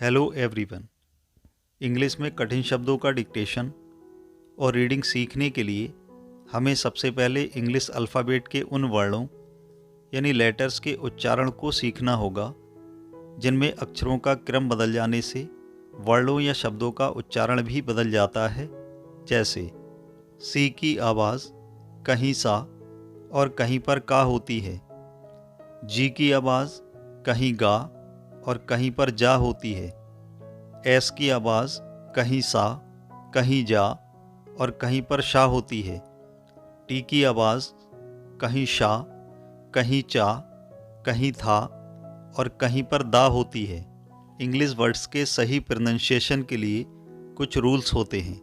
Hello everyone. English में कठिन शब्दों का डिक्टेशन और रीडिंग सीखने के लिए हमें सबसे पहले इंग्लिश अल्फ़ाबेट के उन वर्णों यानी लेटर्स के उच्चारण को सीखना होगा जिनमें अक्षरों का क्रम बदल जाने से वर्णों या शब्दों का उच्चारण भी बदल जाता है। जैसे सी की आवाज़ कहीं सा और कहीं पर का होती है। जी की आवाज़ कहीं गा और कहीं पर जा होती है। एस की आवाज़ कहीं सा, कहीं जा और कहीं पर शा होती है। टी की आवाज़ कहीं शा, कहीं चा, कहीं था और कहीं पर दा होती है। इंग्लिश वर्ड्स के सही प्रोनाउंसिएशन के लिए कुछ रूल्स होते हैं,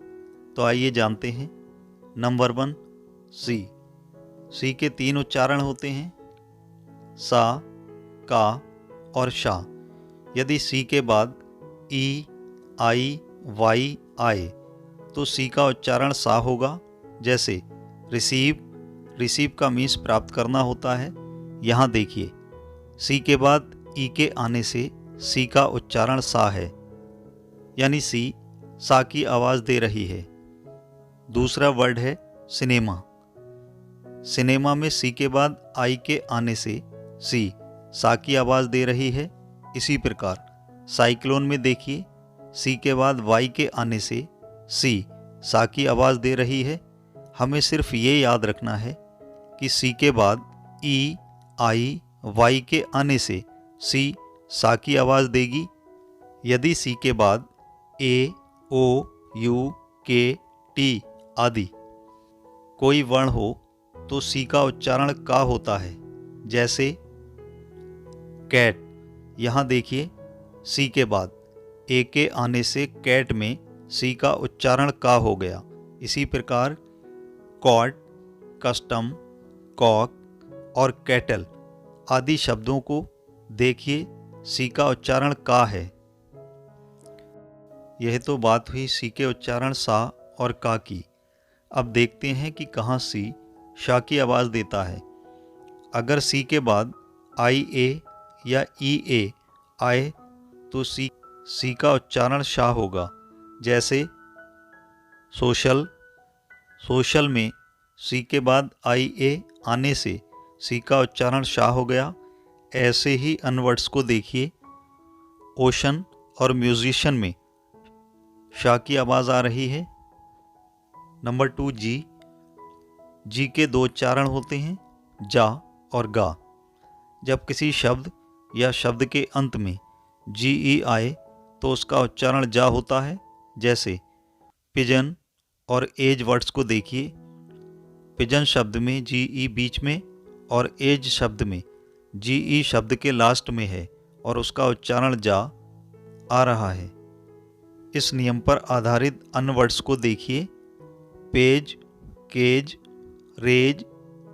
तो आइए जानते हैं। नंबर 1, सी। सी के 3 उच्चारण होते हैं, सा, का और शा। यदि सी के बाद ई, आई, वाई आए तो सी का उच्चारण सा होगा। जैसे रिसीव का मीन्स प्राप्त करना होता है। यहाँ देखिए, सी के बाद ई के आने से सी का उच्चारण सा है, यानी सी सा की आवाज़ दे रही है। दूसरा वर्ड है सिनेमा। सिनेमा में सी के बाद आई के आने से सी सा की आवाज़ दे रही है। इसी प्रकार साइक्लोन में देखिए, सी के बाद वाई के आने से सी सा की आवाज़ दे रही है। हमें सिर्फ ये याद रखना है कि सी के बाद ई, आई, वाई के आने से सी सा की आवाज़ देगी। यदि सी के बाद ए, ओ, यू, के, टी आदि कोई वर्ण हो तो सी का उच्चारण का होता है। जैसे कैट। यहाँ देखिए, सी के बाद ए के आने से कैट में सी का उच्चारण का हो गया। इसी प्रकार कॉट, कस्टम, कॉक और कैटल आदि शब्दों को देखिए, सी का उच्चारण का है। यह तो बात हुई सी के उच्चारण सा और का की। अब देखते हैं कि कहाँ सी शा की आवाज़ देता है। अगर सी के बाद आई ए या ई ए आए तो सी का उच्चारण शा होगा। जैसे सोशल में सी के बाद आई ए आने से सी का उच्चारण शा हो गया। ऐसे ही अनवर्ड्स को देखिए, ओशन और म्यूजिशियन में शा की आवाज़ आ रही है। नंबर 2, जी के 2 उच्चारण होते हैं, जा और गा। जब किसी शब्द या शब्द के अंत में जी ई आए तो उसका उच्चारण जा होता है। जैसे पिजन और एज वर्ड्स को देखिए, पिजन शब्द में जी ई बीच में और एज शब्द में जी ई शब्द के लास्ट में है और उसका उच्चारण जा आ रहा है। इस नियम पर आधारित अन्य वर्ड्स को देखिए, page, cage, rage,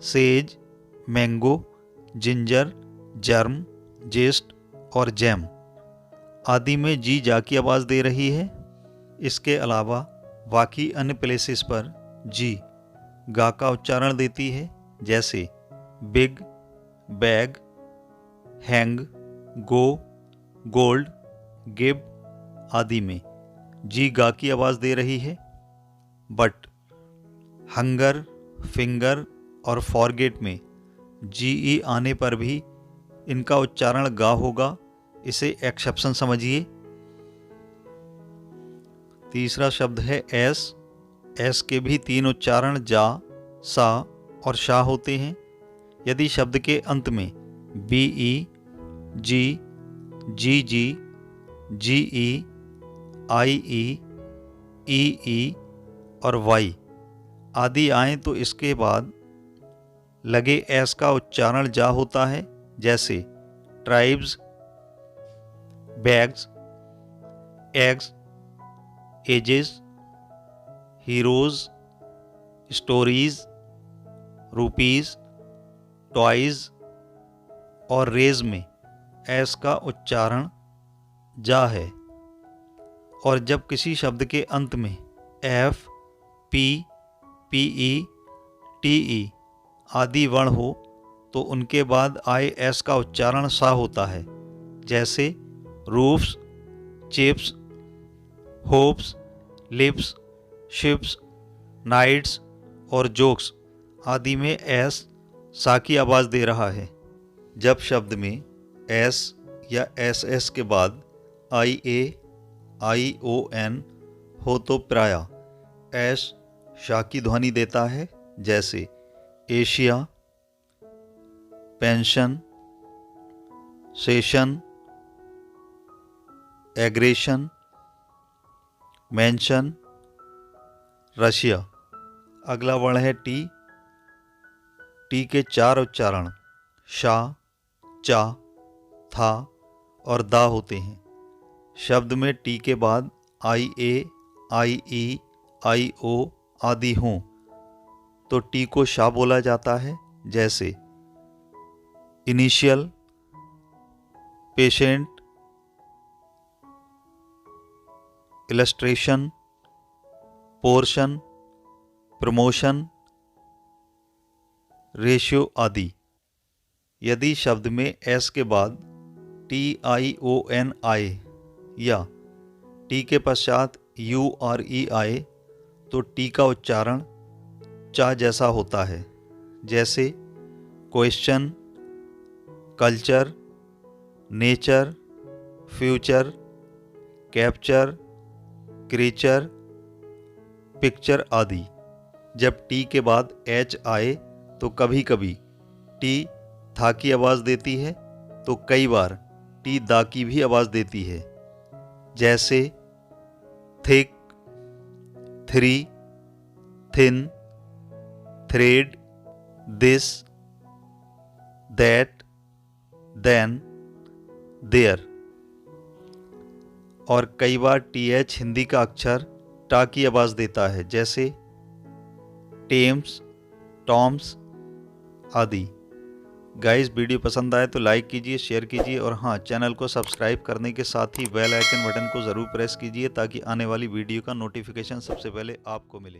sage, mango, ginger, germ, zest और जैम आदि में जी जा की आवाज़ दे रही है। इसके अलावा बाकी अन्य प्लेसेस पर जी गा का उच्चारण देती है। जैसे बिग, बैग, हैंग, गो, गोल्ड, गिव आदि में जी गा की आवाज़ दे रही है। बट हंगर, फिंगर और फॉरगेट में जी ई आने पर भी इनका उच्चारण गा होगा। इसे एक्सेप्शन समझिए। तीसरा शब्द है एस के भी 3 उच्चारण जा, सा और शा होते हैं। यदि शब्द के अंत में बी ई, जी, जी जी, जी ई, आई ई और वाई आदि आए तो इसके बाद लगे एस का उच्चारण जा होता है। जैसे tribes, bags, eggs, ages, heroes, stories, rupees, toys और रेज में एस का उच्चारण जा है। और जब किसी शब्द के अंत में एफ, पी, पीई, टीई आदि वर्ण हो तो उनके बाद आए एस का उच्चारण सा होता है। जैसे roofs, chips, hopes, lips, ships, nights और जोक्स आदि में एस सा की आवाज़ दे रहा है। जब शब्द में एस या एस एस के बाद आई ए, आई ओ एन हो तो प्रायः एस शा की ध्वनि देता है, जैसे Asia, pension, session, aggression, mention, Russia. अगला वर्ण है टी। टी के 4 उच्चारण शा, चा, था और दा होते हैं। शब्द में टी के बाद आई ए, आई ई, आई ओ आदि हों तो टी को शा बोला जाता है, जैसे initial, patient, illustration, portion, promotion, ratio आदि। यदि शब्द में एस के बाद टी आई ओ एन आए या टी के पश्चात यू आर ई आए तो टी का उच्चारण चा जैसा होता है, जैसे question, culture, nature, future, capture, creature, picture आदि। जब टी के बाद एच आए तो कभी कभी टी था की आवाज़ देती है तो कई बार टी दा की भी आवाज़ देती है, जैसे thick, three, thin, thread, this, that, then, there. और कई बार टी एच हिंदी का अक्षर टा की आवाज़ देता है, जैसे टेम्स, टॉम्स आदि। गाइस, वीडियो पसंद आए तो लाइक कीजिए, शेयर कीजिए और हाँ, चैनल को सब्सक्राइब करने के साथ ही बेल आइकन बटन को ज़रूर प्रेस कीजिए ताकि आने वाली वीडियो का नोटिफिकेशन सबसे पहले आपको मिले।